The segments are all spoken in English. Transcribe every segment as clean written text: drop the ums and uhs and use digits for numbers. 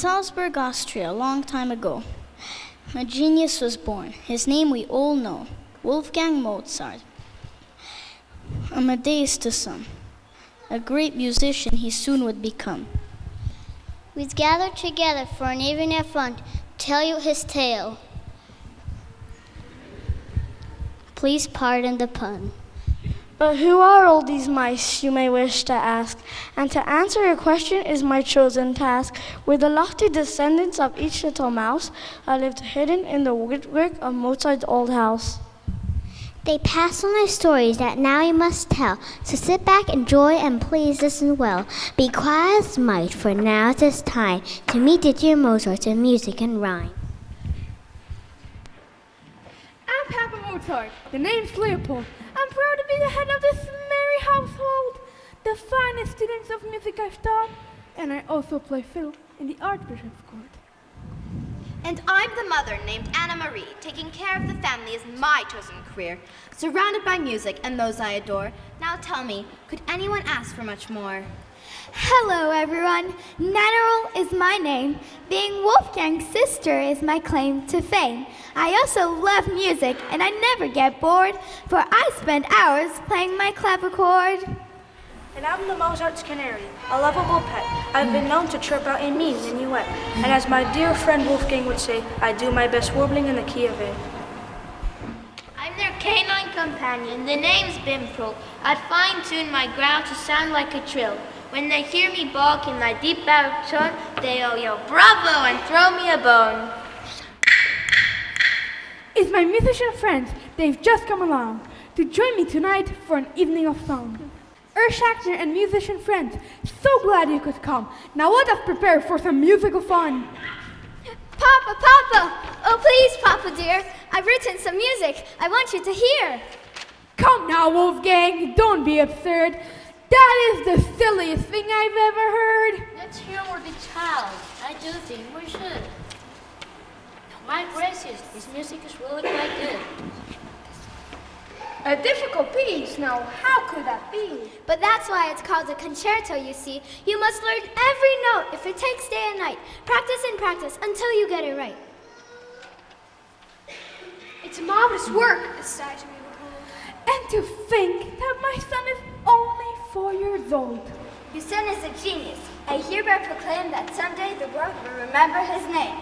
Salzburg, Austria, a long time ago, a genius was born. His name we all know, Wolfgang Mozart. Amadeus to some. A great musician he soon would become. We've gathered together for an evening of fun to tell you his tale. Please pardon the pun. But who are all these mice, you may wish to ask? And to answer your question is my chosen task. We're the lofty descendants of each little mouse that lived hidden in the woodwork of Mozart's old house. They pass on their stories that now you must tell. So sit back, enjoy, and please listen well. Be quiet as might, for now it is time to meet the dear Mozart in music and rhyme. I'm Papa Mozart. The name's Leopold. I'm proud to be the head of this merry household. The finest students of music I've taught. And I also play fiddle in the Archbishop's court. And I'm the mother named Anna Marie. Taking care of the family is my chosen career. Surrounded by music and those I adore. Now tell me, could anyone ask for much more? Hello everyone, Nannerl is my name. Being Wolfgang's sister is my claim to fame. I also love music and I never get bored, for I spend hours playing my clavichord. And I'm the Mozart's canary, a lovable pet. I've been known to chirp out a mean minuet. And as my dear friend Wolfgang would say, I do my best warbling in the key of A. I'm their canine companion, the name's Bimprol. I'd fine-tune my growl to sound like a trill. When they hear me balk in my deep baritone, they'll yell bravo and throw me a bone. It's my musician friends. They've just come along to join me tonight for an evening of song. Erschachter and musician friends, so glad you could come. Now let us prepare for some musical fun. Papa, Papa! Oh please, Papa dear, I've written some music I want you to hear. Come now, Wolfgang, don't be absurd. That is the silliest thing I've ever heard. Let's hear more the child. I do think we should. My gracious, this music is really quite good. A difficult piece, now how could that be? But that's why it's called a concerto, you see. You must learn every note if it takes day and night. Practice and practice until you get it right. It's a marvelous work, a sight to be behold. And to think that my son is only 4 years old. Your son is a genius. I hereby proclaim that someday the world will remember his name.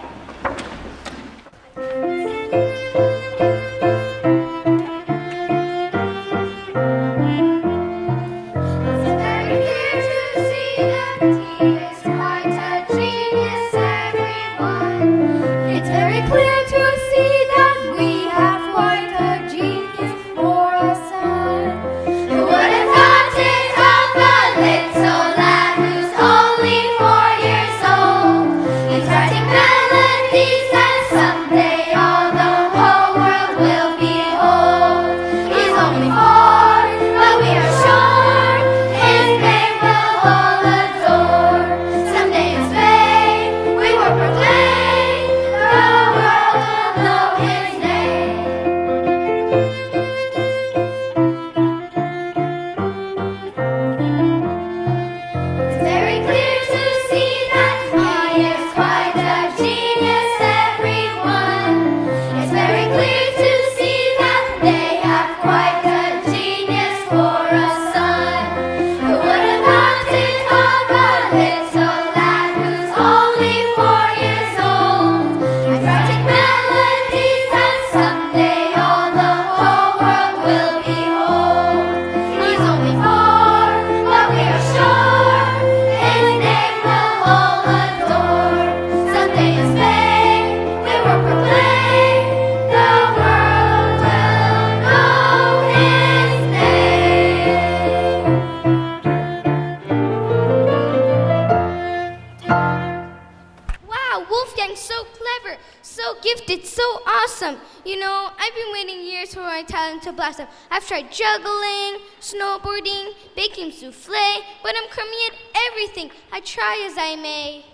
You know, I've been waiting years for my talent to blossom. I've tried juggling, snowboarding, baking souffle, but I'm crummy at everything. I try as I may.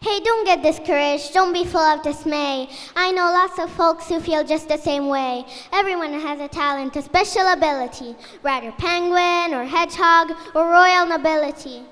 Hey, don't get discouraged. Don't be full of dismay. I know lots of folks who feel just the same way. Everyone has a talent, a special ability, rather penguin or hedgehog or royal nobility.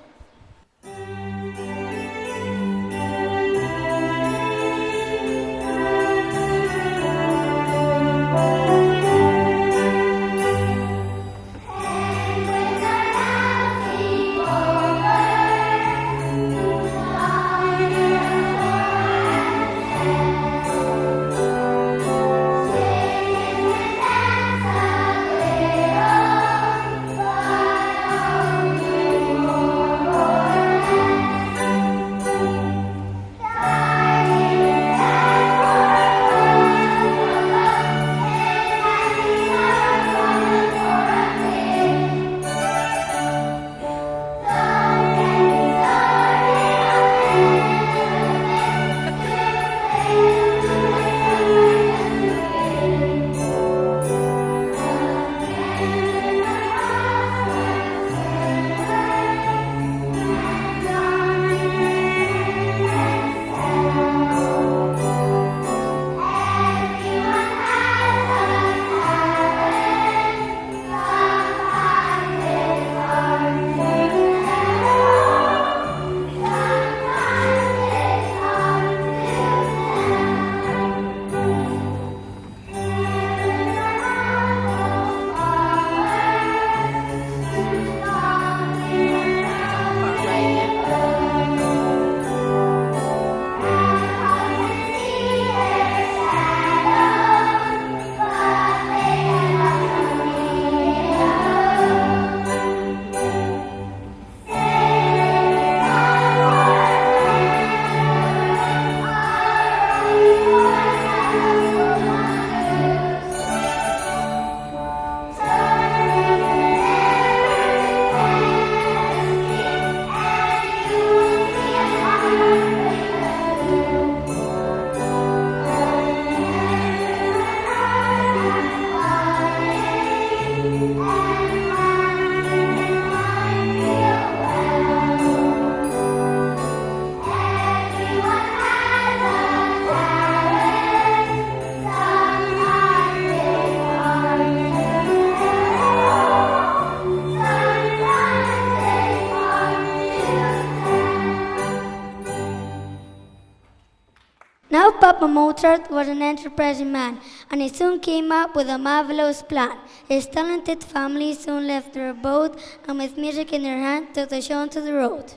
Now Papa Mozart was an enterprising man, and he soon came up with a marvelous plan. His talented family soon left their abode, and with music in their hand, took the show onto the road.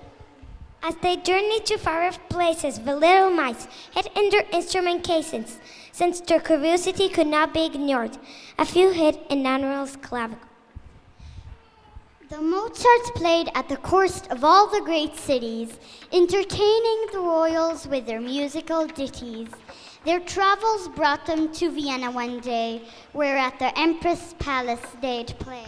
As they journeyed to far-off places, the little mice hid in their instrument cases, since their curiosity could not be ignored. A few hid in Nannerl's clavicle. The Mozarts played at the courts of all the great cities, entertaining the royals with their musical ditties. Their travels brought them to Vienna one day, where at the Empress' palace they'd play.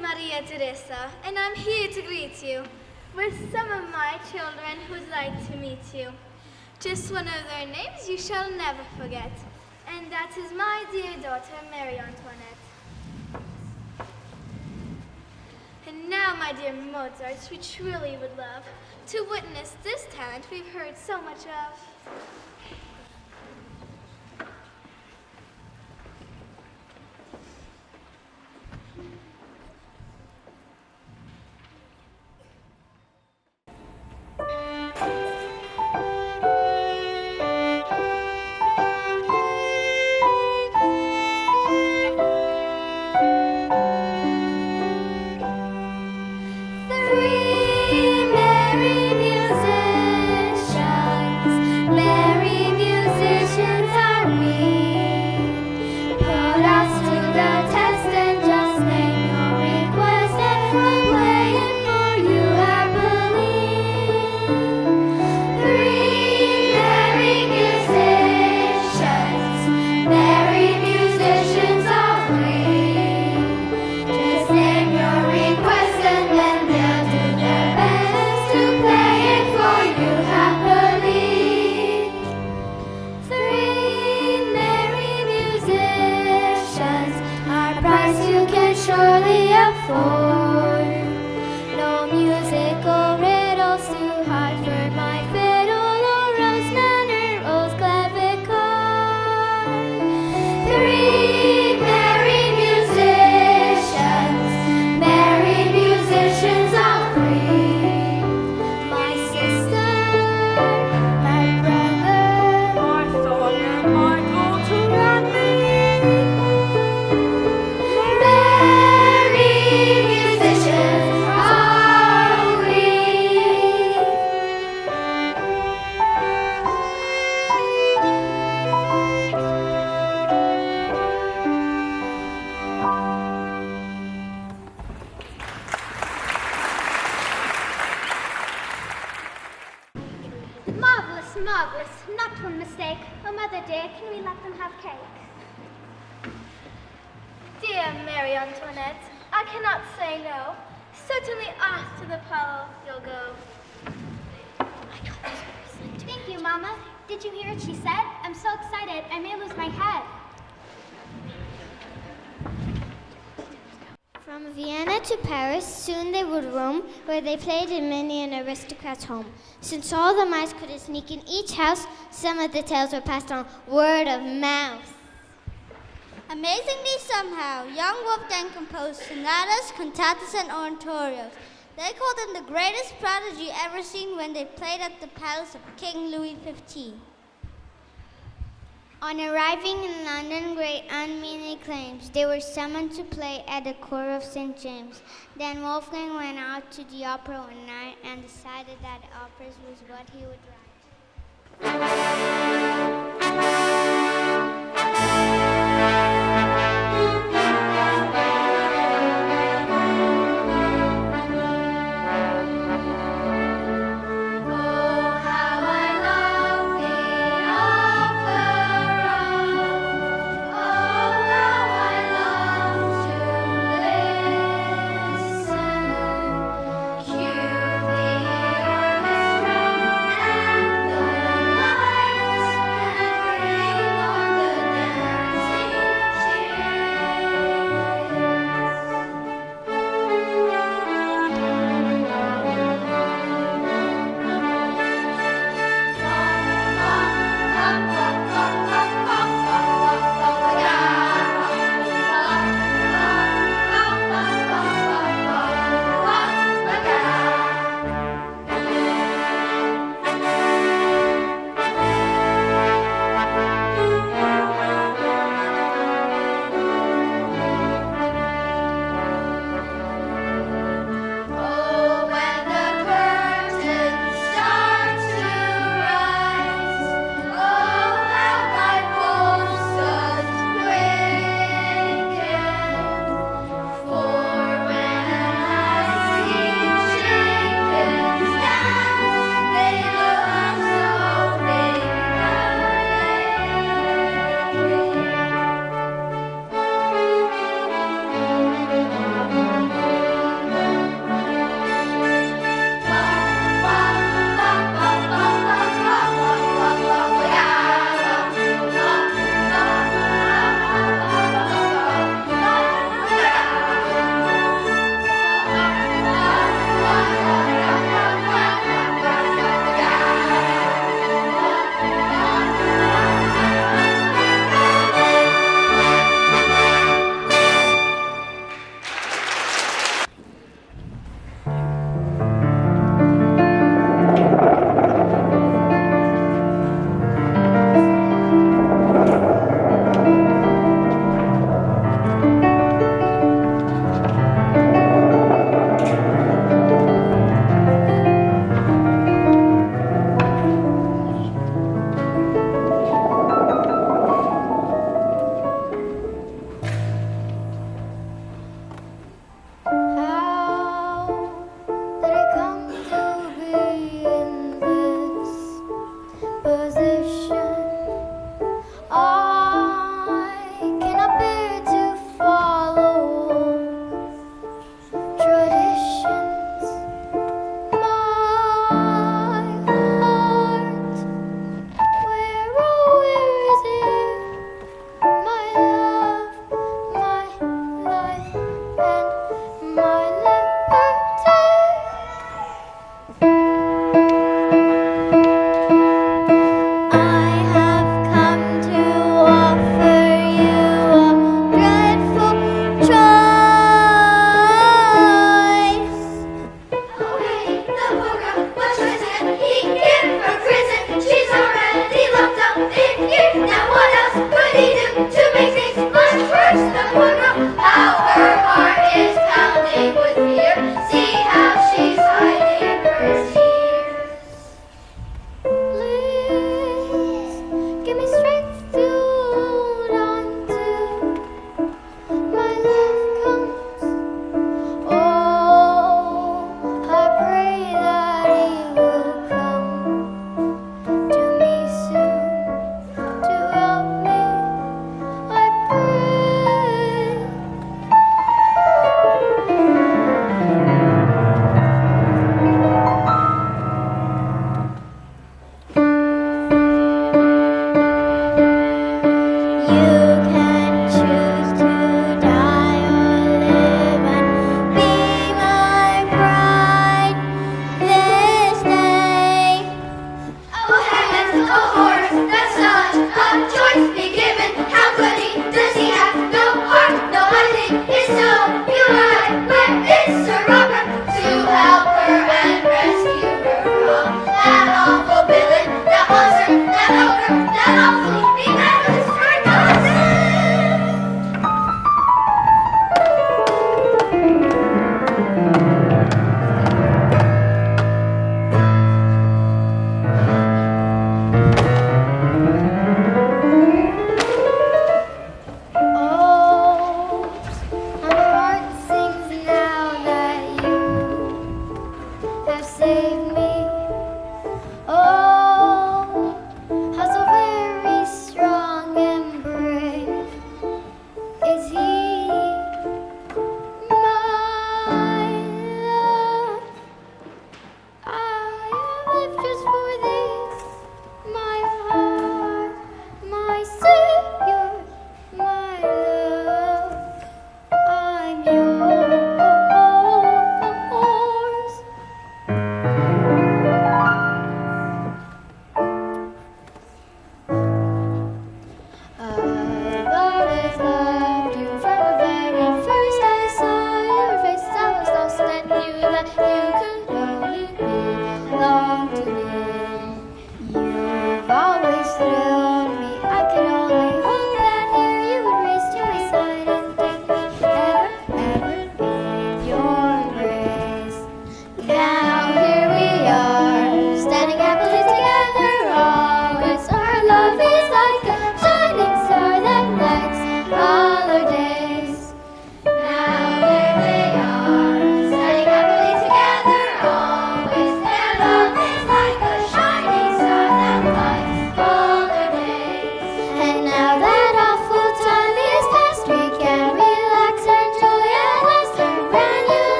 Maria Teresa, and I'm here to greet you with some of my children who'd like to meet you. Just one of their names you shall never forget, and that is my dear daughter, Mary Antoinette. And now, my dear Mozarts, we truly would love to witness this talent we've heard so much of. Three merry musicians not one mistake. Oh, Mother dear, can we let them have cake? Dear Mary Antoinette, I cannot say no. Certainly after the ball you'll go. Thank you, Mama. Did you hear what she said? I'm so excited, I may lose my head. From Vienna to Paris, soon they would roam, where they played in many an aristocrat's home. Since all the mice couldn't sneak in each house, some of the tales were passed on word of mouth. Amazingly somehow, young Wolfgang composed sonatas, cantatas, and oratorios. They called him the greatest prodigy ever seen when they played at the palace of King Louis XV. On arriving in London, great unmeaning claims. They were summoned to play at the court of St. James. Then Wolfgang went out to the opera one night and decided that operas was what he would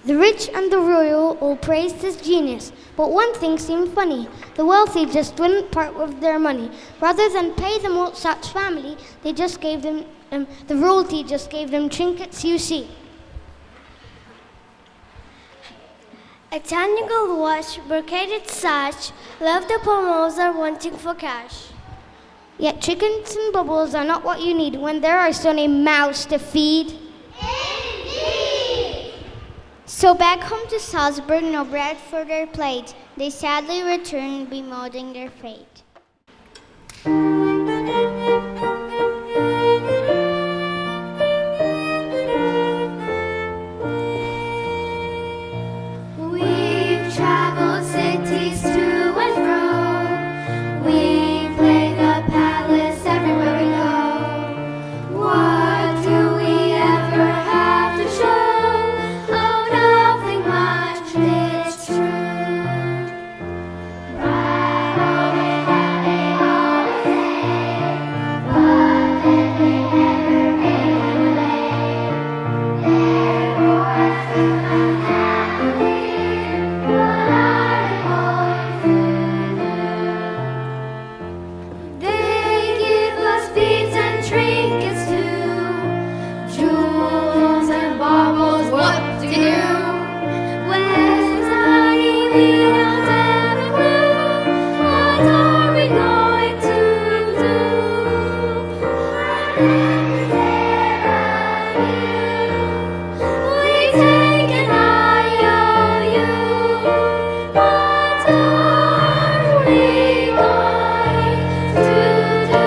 The rich and the royal all praised his genius, but one thing seemed funny. The wealthy just wouldn't part with their money. Rather than pay the Mozart's family, they just gave them, the royalty just gave them trinkets, you see. A tiny gold watch, brocaded sash, left the poor Mozart wanting for cash. Yet chickens and bubbles are not what you need when there are so many mouths to feed. So back home to Salzburg, no bread for their plate. They sadly returned, bemoaning their fate. We've traveled cities to and fro. We play the palace everywhere we go. What do we ever have to show? It's true. Right on it, and they always say, but then they never relay. Therefore, as soon as I'm here, what are they going to do? They give us beads and trinkets too, jewels and baubles, what to do? We don't have a clue. What are we going to do? When there we take an IOU. What are we going to do?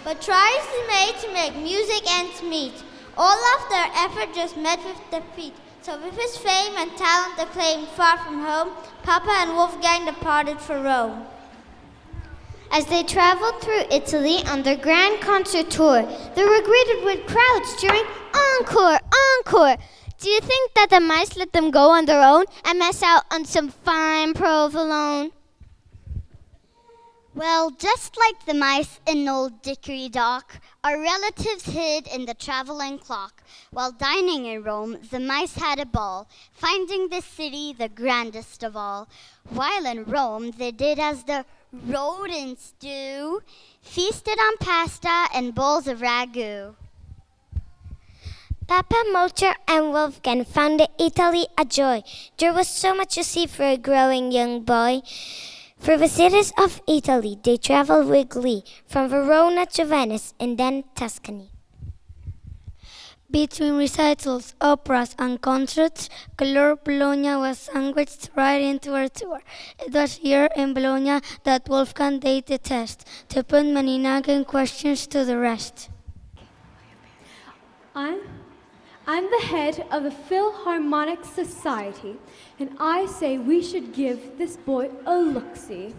But tries to make way to make music ends meet. All of their effort just met with defeat. So with his fame and talent acclaimed far from home, Papa and Wolfgang departed for Rome. As they traveled through Italy on their grand concert tour, they were greeted with crowds cheering, "Encore! Encore!" Do you think that the mice let them go on their own and miss out on some fine provolone? Well, just like the mice in Old Dickory Dock, our relatives hid in the traveling clock. While dining in Rome, the mice had a ball, finding the city the grandest of all. While in Rome, they did as the rodents do, feasted on pasta and bowls of ragu. Papa, Mozart, and Wolfgang found Italy a joy. There was so much to see for a growing young boy. For the cities of Italy, they traveled with glee, from Verona to Venice and then Tuscany. Between recitals, operas, and concerts, Color Bologna was sandwiched right into our tour. It was here in Bologna that Wolfgang did the test, to put many nagging questions to the rest. I'm the head of the Philharmonic Society, and I say we should give this boy a look-see.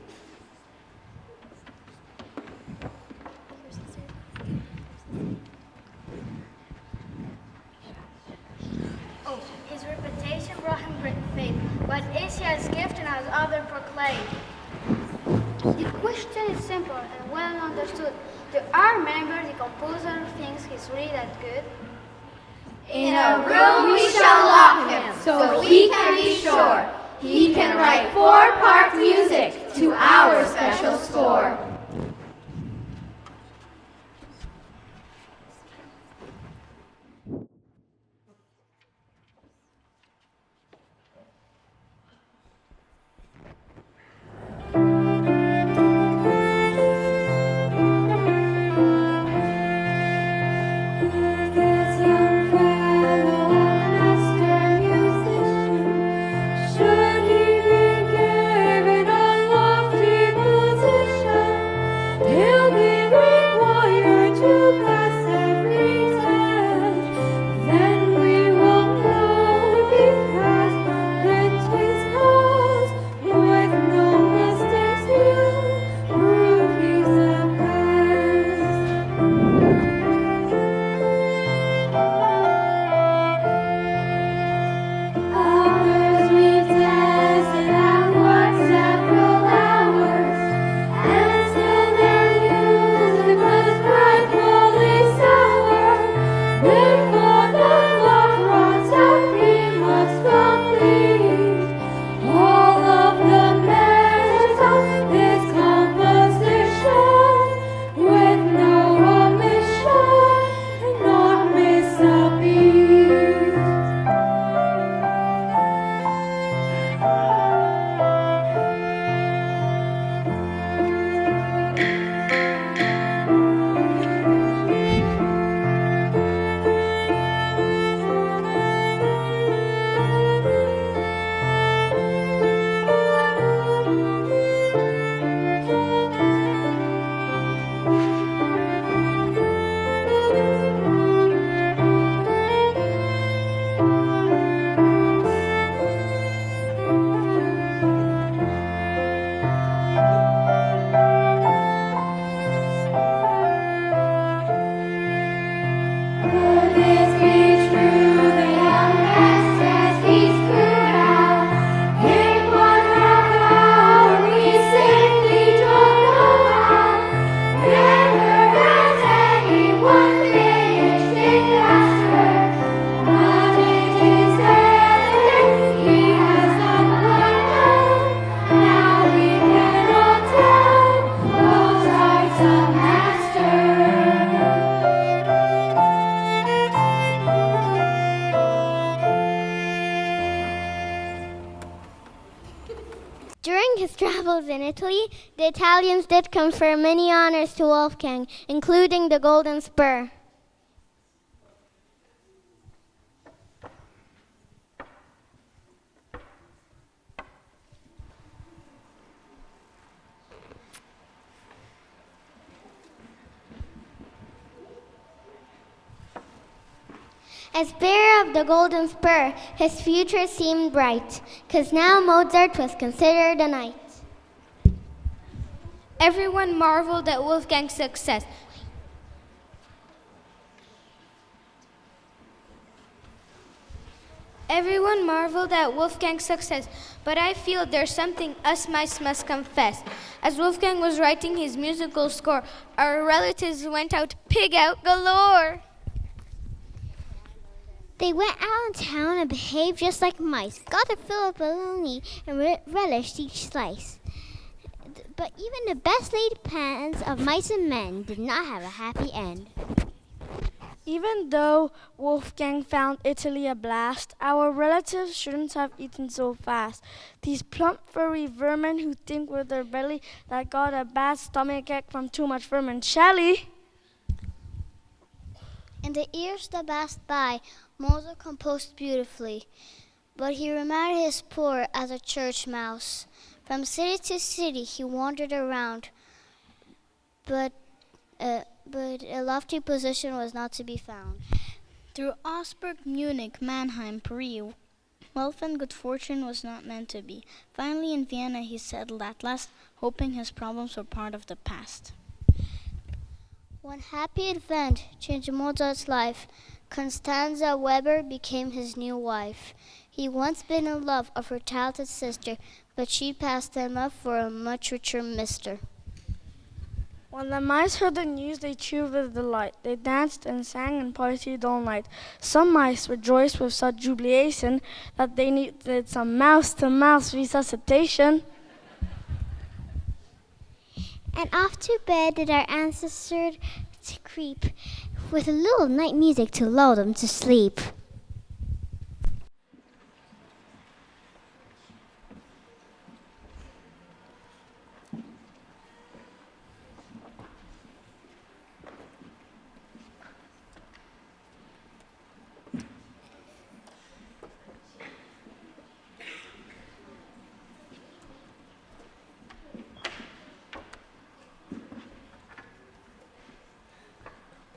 Oh, his reputation brought him great fame, but Asia's gift and has other proclaimed. The question is simple and well understood. Do I remember the composer thinks he's really that good? In a room we shall lock him, so we can be sure he can write 4-part music to our special score. During his travels in Italy, the Italians did confer many honors to Wolfgang, including the Golden Spur. As bearer of the golden spur, his future seemed bright, 'cause now Mozart was considered a knight. Everyone marveled at Wolfgang's success. Everyone marveled at Wolfgang's success, but I feel there's something us mice must confess. As Wolfgang was writing his musical score, our relatives went out pig out galore. They went out in town and behaved just like mice, got a fill of bologna and relished each slice. But even the best laid plans of mice and men did not have a happy end. Even though Wolfgang found Italy a blast, our relatives shouldn't have eaten so fast. These plump, furry vermin who think with their belly that got a bad stomachache from too much vermicelli. In the years that passed by, Mozart composed beautifully, but he remained his poor as a church mouse. From city to city he wandered around, but a lofty position was not to be found. Through Augsburg, Munich, Mannheim, Paris, wealth and good fortune was not meant to be. Finally in Vienna he settled at last, hoping his problems were part of the past. One happy event changed Mozart's life. Constanza Weber became his new wife. He once been in love of her talented sister, but she passed him up for a much richer mister. When the mice heard the news, they cheered with delight. They danced and sang and partied all night. Some mice rejoiced with such jubilation that they needed some mouse-to-mouse resuscitation. And off to bed did our ancestors to creep, with a little night music to lull them to sleep.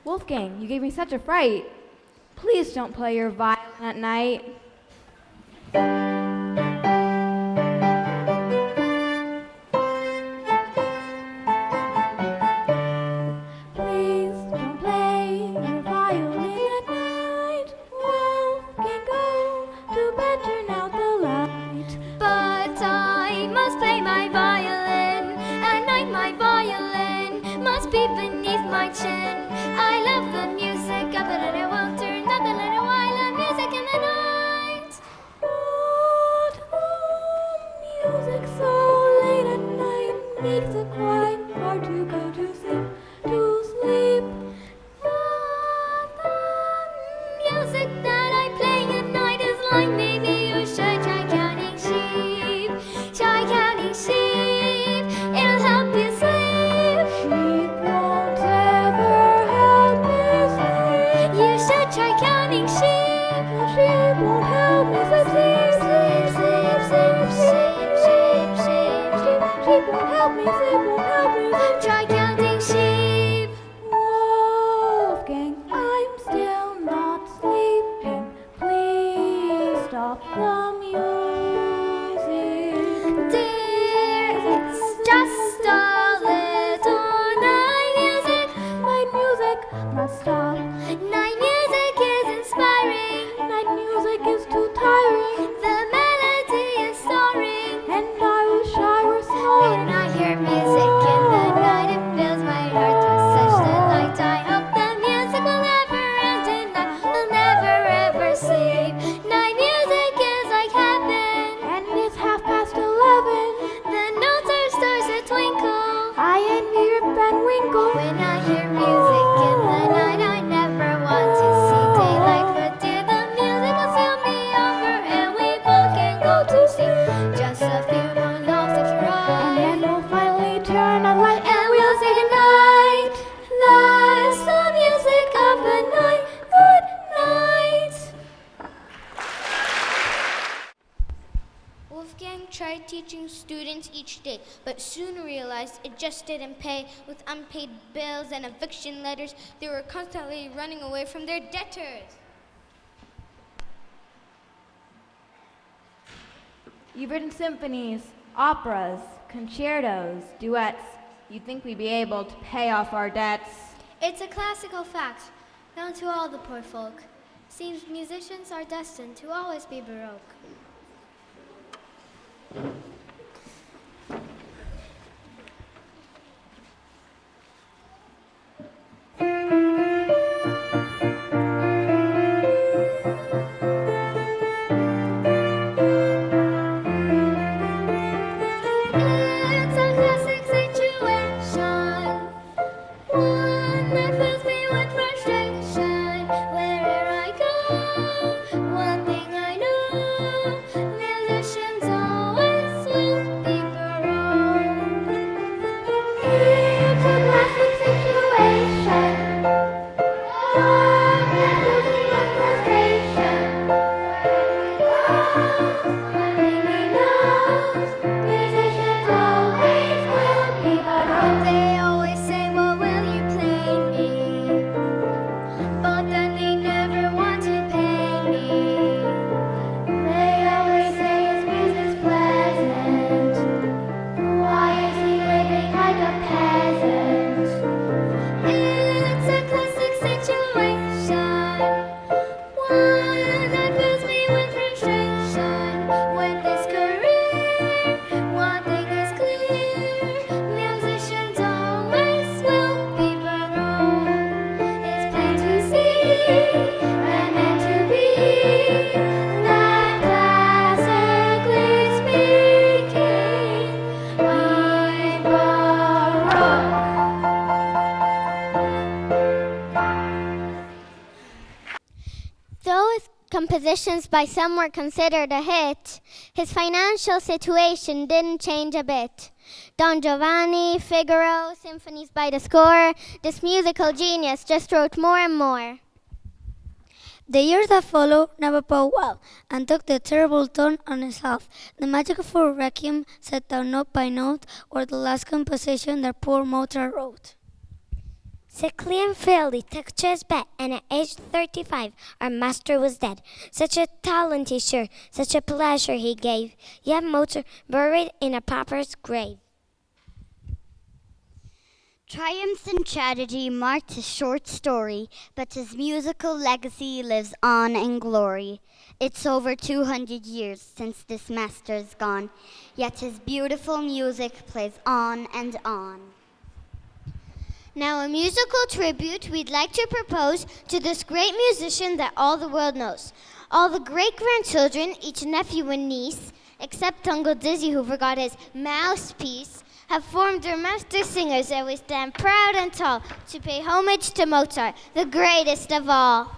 Wolfgang, you gave me such a fright. Please don't play your violin at night. Please don't play your violin at night. Wolfgang, go to bed, turn out the light. But I must play my violin. At night my violin must be beneath my chin. I love the music of the night. I won't turn up the light. Oh, I love music in the night. But the music so late at night makes it quite hard to go to sleep. But the music that I play at night is like maybe you should try counting sheep. Try counting sheep. It'll help you sleep. Sheep won't ever help me sleep. You should try counting sheep. Sheep won't help me sleep. Sleep, sleep, sleep, sleep, sleep, sleep, sleep. Sheep won't help me sleep. Won't help me sleep. Try counting sheep. Wolfgang, I'm still not sleeping. Please stop the music. Dear, it's just a little night music. Night music must stop. Night music is inspiring. Night music is too tiring. The melody is soaring. And I wish I were snoring. When I hear music in the night, it fills my heart with such delight. I hope the music will never end and I will never ever sleep. Night music is like heaven. And it's 11:30. The notes are stars that twinkle. I envy Rip and Winkle. When I hear music in the night, I never want to see daylight. But dear, the music will soon be over and we both can go to sleep. Just a few more notes after all. And then we'll finally turn on light And we'll say goodnight. That's the music of the night. Good night. Wolfgang tried teaching students each day, but soon realized it just didn't pay. With unpaid bills and eviction letters, they were constantly running away from their debtors. You've written symphonies, operas, concertos, duets. You'd think we'd be able to pay off our debts. It's a classical fact, known to all the poor folk. Seems musicians are destined to always be baroque. Compositions by some were considered a hit, his financial situation didn't change a bit. Don Giovanni, Figaro, symphonies by the score, this musical genius just wrote more and more. The years that followed never bode well, and took the terrible toll on himself. The magic of a Requiem, set down note by note, or the last composition that poor Mozart wrote. Sickly and frail, he took to his bed, and at age 35, our master was dead. Such a talent he sure, such a pleasure he gave, yet Mozart buried in a pauper's grave. Triumphs and tragedy marked his short story, but his musical legacy lives on in glory. It's over 200 years since this master's gone, yet his beautiful music plays on and on. Now a musical tribute we'd like to propose to this great musician that all the world knows. All the great-grandchildren, each nephew and niece, except Uncle Dizzy who forgot his mouthpiece, have formed their master singers, and we stand proud and tall to pay homage to Mozart, the greatest of all.